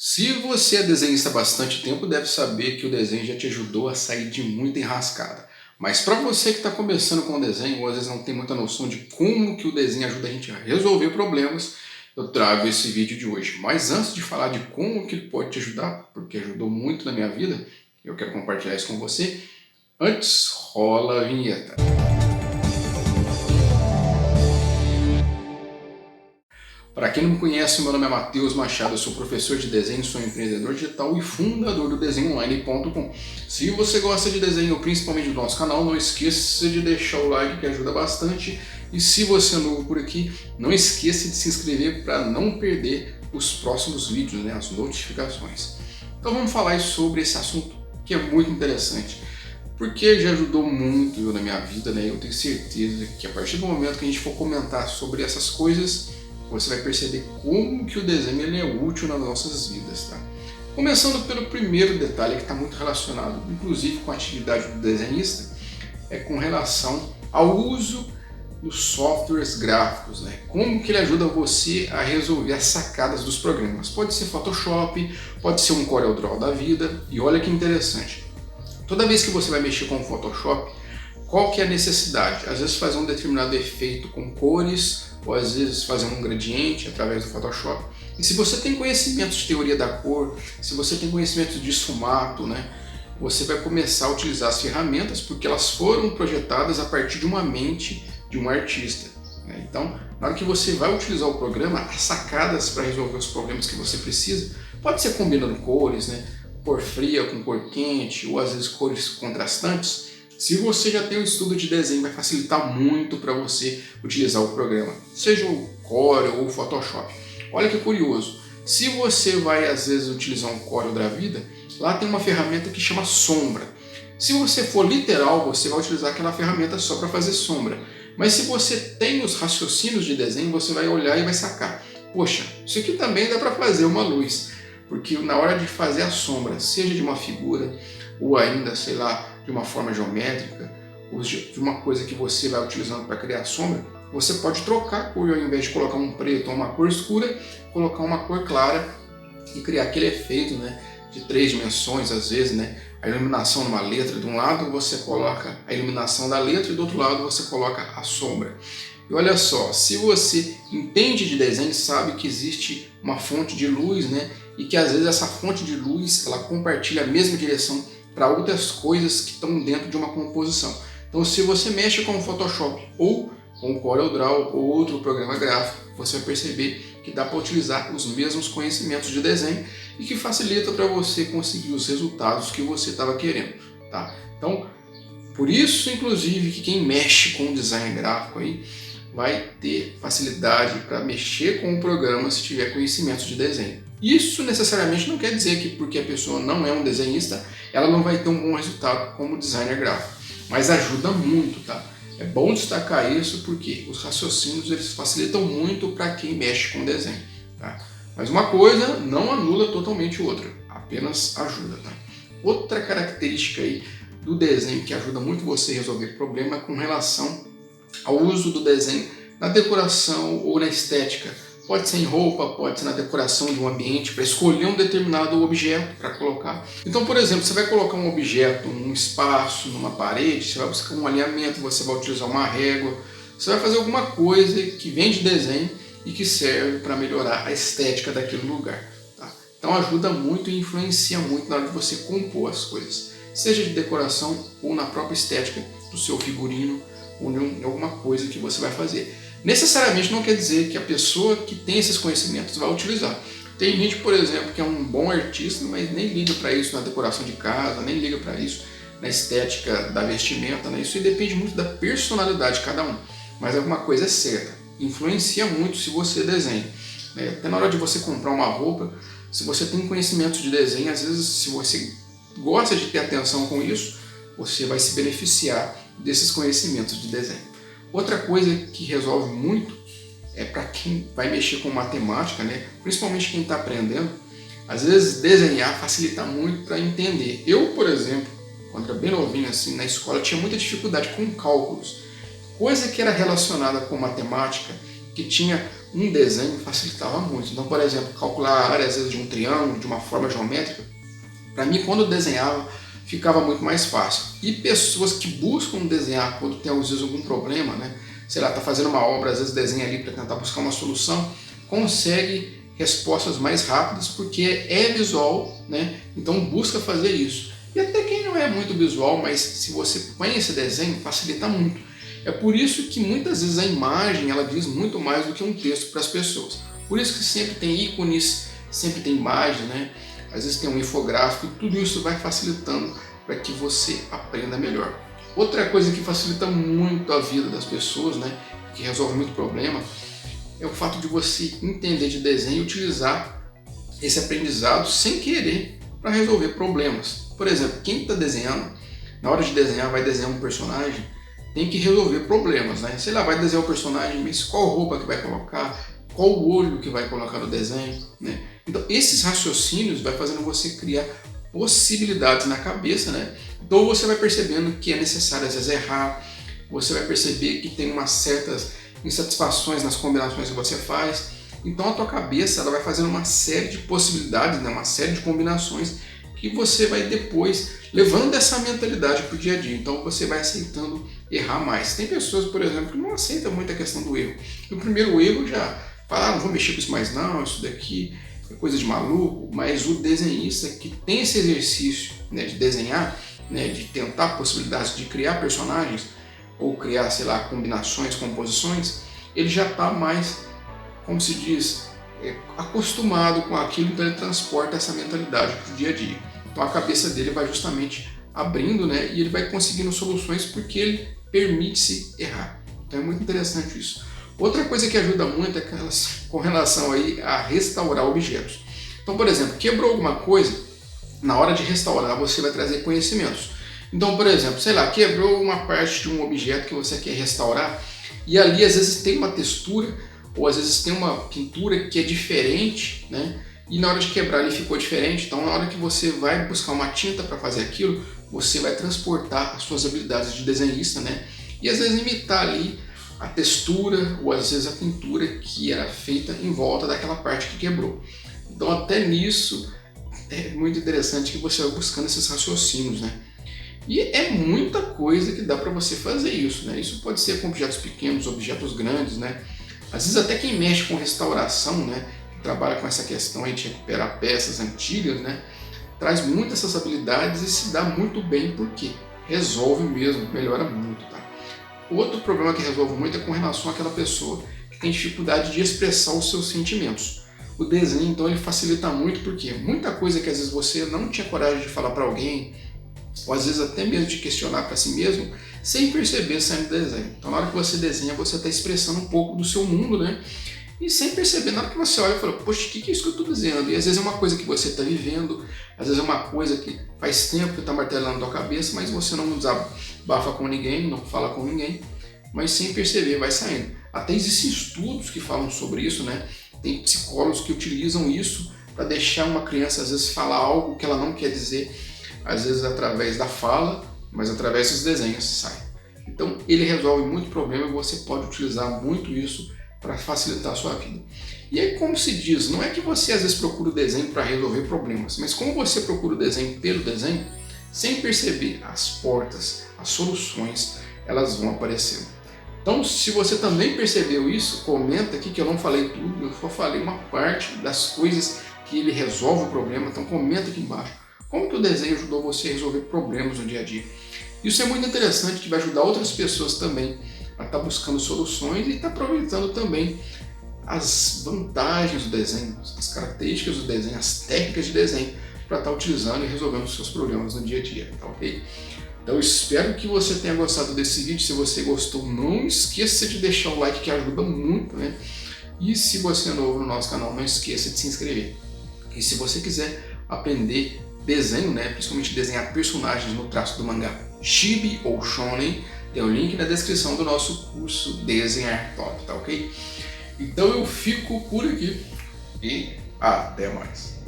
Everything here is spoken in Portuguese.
Se você é desenhista há bastante tempo, deve saber que o desenho já te ajudou a sair de muita enrascada. Mas para você que está começando com o desenho, ou às vezes não tem muita noção de como que o desenho ajuda a gente a resolver problemas, eu trago esse vídeo de hoje. Mas antes de falar de como que ele pode te ajudar, porque ajudou muito na minha vida, eu quero compartilhar isso com você. Antes, rola a vinheta. Para quem não me conhece, meu nome é Matheus Machado, eu sou professor de desenho, sou empreendedor digital e fundador do desenhoonline.com. Se você gosta de desenho, principalmente do nosso canal, não esqueça de deixar o like que ajuda bastante. E se você é novo por aqui, não esqueça de se inscrever para não perder os próximos vídeos, as notificações. Então vamos falar sobre esse assunto que é muito interessante, porque já ajudou muito eu na minha vida, Eu tenho certeza que a partir do momento que a gente for comentar sobre essas coisas, você vai perceber como que o desenho ele é útil nas nossas vidas, tá? Começando pelo primeiro detalhe que está muito relacionado, inclusive com a atividade do desenhista, é com relação ao uso dos softwares gráficos, Como que ele ajuda você a resolver as sacadas dos programas. Pode ser Photoshop, pode ser um CorelDRAW da vida, e olha que interessante. Toda vez que você vai mexer com o Photoshop, qual que é a necessidade? Às vezes fazer um determinado efeito com cores, ou às vezes fazer um gradiente através do Photoshop. E se você tem conhecimentos de teoria da cor, se você tem conhecimentos de esfumato, você vai começar a utilizar as ferramentas porque elas foram projetadas a partir de uma mente de um artista. Então, na hora que você vai utilizar o programa, as sacadas para resolver os problemas que você precisa, pode ser combinando cores, cor fria com cor quente, ou às vezes cores contrastantes. Se você já tem um estudo de desenho, vai facilitar muito para você utilizar o programa, seja o Corel ou o Photoshop. Olha que curioso, se você vai às vezes utilizar um Corel da vida, lá tem uma ferramenta que chama sombra. Se você for literal, você vai utilizar aquela ferramenta só para fazer sombra. Mas se você tem os raciocínios de desenho, você vai olhar e vai sacar. Poxa, isso aqui também dá para fazer uma luz, porque na hora de fazer a sombra, seja de uma figura, ou ainda, sei lá, de uma forma geométrica, ou de uma coisa que você vai utilizando para criar sombra, você pode trocar a cor, ao invés de colocar um preto ou uma cor escura, colocar uma cor clara e criar aquele efeito de 3 dimensões, às vezes, a iluminação numa letra, de um lado você coloca a iluminação da letra e do outro lado você coloca a sombra. E olha só, se você entende de desenho, sabe que existe uma fonte de luz, e que às vezes essa fonte de luz ela compartilha a mesma direção para outras coisas que estão dentro de uma composição. Então, se você mexe com o Photoshop ou com o CorelDRAW ou outro programa gráfico, você vai perceber que dá para utilizar os mesmos conhecimentos de desenho e que facilita para você conseguir os resultados que você estava querendo, tá? Então, por isso, inclusive, que quem mexe com design gráfico aí vai ter facilidade para mexer com o programa se tiver conhecimentos de desenho. Isso necessariamente não quer dizer que porque a pessoa não é um desenhista, ela não vai ter um bom resultado como designer gráfico, mas ajuda muito, tá? É bom destacar isso porque os raciocínios eles facilitam muito para quem mexe com desenho, tá? Mas uma coisa não anula totalmente outra, apenas ajuda, tá? Outra característica aí do desenho que ajuda muito você a resolver problema é com relação ao uso do desenho na decoração ou na estética. Pode ser em roupa, pode ser na decoração de um ambiente, para escolher um determinado objeto para colocar. Então, por exemplo, você vai colocar um objeto num espaço, numa parede, você vai buscar um alinhamento, você vai utilizar uma régua, você vai fazer alguma coisa que vem de desenho e que serve para melhorar a estética daquele lugar. Tá? Então ajuda muito e influencia muito na hora de você compor as coisas, seja de decoração ou na própria estética do seu figurino ou em alguma coisa que você vai fazer. Necessariamente não quer dizer que a pessoa que tem esses conhecimentos vai utilizar. Tem gente, por exemplo, que é um bom artista, mas nem liga para isso na decoração de casa, nem liga para isso na estética da vestimenta, Isso depende muito da personalidade de cada um. Mas alguma coisa é certa, influencia muito se você desenha. Até na hora de você comprar uma roupa, se você tem conhecimentos de desenho, às vezes se você gosta de ter atenção com isso, você vai se beneficiar desses conhecimentos de desenho. Outra coisa que resolve muito é para quem vai mexer com matemática, principalmente quem está aprendendo, às vezes desenhar facilita muito para entender. Eu, por exemplo, quando era bem novinho assim, na escola, tinha muita dificuldade com cálculos. Coisa que era relacionada com matemática, que tinha um desenho facilitava muito. Então, por exemplo, calcular a área às vezes de um triângulo, de uma forma geométrica, para mim, quando eu desenhava, ficava muito mais fácil. E pessoas que buscam desenhar quando tem às vezes algum problema, né? Sei lá, tá fazendo uma obra, às vezes desenha ali para tentar buscar uma solução, consegue respostas mais rápidas porque é visual, né? Então busca fazer isso. E até quem não é muito visual, mas se você põe esse desenho, facilita muito. É por isso que muitas vezes a imagem ela diz muito mais do que um texto para as pessoas. Por isso que sempre tem ícones, sempre tem imagem, né? Às vezes tem um infográfico e tudo isso vai facilitando para que você aprenda melhor. Outra coisa que facilita muito a vida das pessoas, né? Que resolve muito problema, é o fato de você entender de desenho e utilizar esse aprendizado sem querer para resolver problemas. Por exemplo, quem está desenhando, na hora de desenhar, vai desenhar um personagem, tem que resolver problemas, né? Sei lá, vai desenhar o personagem, mas qual roupa que vai colocar, qual o olho que vai colocar no desenho, né? Então, esses raciocínios vai fazendo você criar possibilidades na cabeça, né? Então, você vai percebendo que é necessário às vezes errar, você vai perceber que tem umas certas insatisfações nas combinações que você faz. Então, a tua cabeça ela vai fazendo uma série de possibilidades, né? Uma série de combinações que você vai depois levando essa mentalidade para o dia a dia. Então, você vai aceitando errar mais. Tem pessoas, por exemplo, que não aceitam muito a questão do erro. No primeiro erro já fala, não vou mexer com isso mais não, isso daqui é coisa de maluco, mas o desenhista que tem esse exercício, né, de desenhar, né, de tentar possibilidades de criar personagens ou criar, sei lá, combinações, composições, ele já está mais, como se diz, acostumado com aquilo, então ele transporta essa mentalidade para o dia a dia. Então a cabeça dele vai justamente abrindo, né, e ele vai conseguindo soluções porque ele permite-se errar. Então é muito interessante isso. Outra coisa que ajuda muito é com relação aí a restaurar objetos. Então, por exemplo, quebrou alguma coisa, na hora de restaurar você vai trazer conhecimentos. Então, por exemplo, sei lá, quebrou uma parte de um objeto que você quer restaurar e ali às vezes tem uma textura ou às vezes tem uma pintura que é diferente, né? E na hora de quebrar ele ficou diferente, então na hora que você vai buscar uma tinta para fazer aquilo, você vai transportar as suas habilidades de desenhista, né? E às vezes imitar ali a textura ou às vezes a pintura que era feita em volta daquela parte que quebrou. Então até nisso é muito interessante que você vai buscando esses raciocínios, né? E é muita coisa que dá para você fazer isso, né? Isso pode ser com objetos pequenos, objetos grandes, né? Às vezes até quem mexe com restauração, né? Que trabalha com essa questão aí de recuperar peças antigas, né? Traz muito essas habilidades e se dá muito bem porque resolve mesmo, melhora muito, tá? Outro problema que resolve muito é com relação àquela pessoa que tem dificuldade de expressar os seus sentimentos. O desenho, então, ele facilita muito porque muita coisa que às vezes você não tinha coragem de falar para alguém, ou às vezes até mesmo de questionar para si mesmo, sem perceber saindo do desenho. Então, na hora que você desenha, você está expressando um pouco do seu mundo, né? E sem perceber, na hora que você olha e fala, poxa, o que é isso que eu estou desenhando? E às vezes é uma coisa que você está vivendo, às vezes é uma coisa que faz tempo que está martelando na tua cabeça, mas você não desabafa com ninguém, não fala com ninguém, mas sem perceber vai saindo. Até existem estudos que falam sobre isso, né? Tem psicólogos que utilizam isso para deixar uma criança às vezes falar algo que ela não quer dizer, às vezes através da fala, mas através dos desenhos sai. Então ele resolve muito problema e você pode utilizar muito isso para facilitar a sua vida. E aí, como se diz, não é que você às vezes procura o desenho para resolver problemas, mas como você procura o desenho pelo desenho, sem perceber as portas, as soluções, elas vão aparecendo. Então, se você também percebeu isso, comenta aqui que eu não falei tudo, eu só falei uma parte das coisas que ele resolve o problema, então comenta aqui embaixo. Como que o desenho ajudou você a resolver problemas no dia a dia? Isso é muito interessante, que vai ajudar outras pessoas também a estar buscando soluções e estar aproveitando também as vantagens do desenho, as características do desenho, as técnicas de desenho para estar utilizando e resolvendo os seus problemas no dia a dia, tá ok? Então eu espero que você tenha gostado desse vídeo. Se você gostou, não esqueça de deixar o like que ajuda muito, né? E se você é novo no nosso canal, não esqueça de se inscrever. E se você quiser aprender desenho, né, principalmente desenhar personagens no traço do mangá Chibi ou Shonen, tem o link na descrição do nosso curso Desenhar Top, tá ok? Então eu fico por aqui e até mais.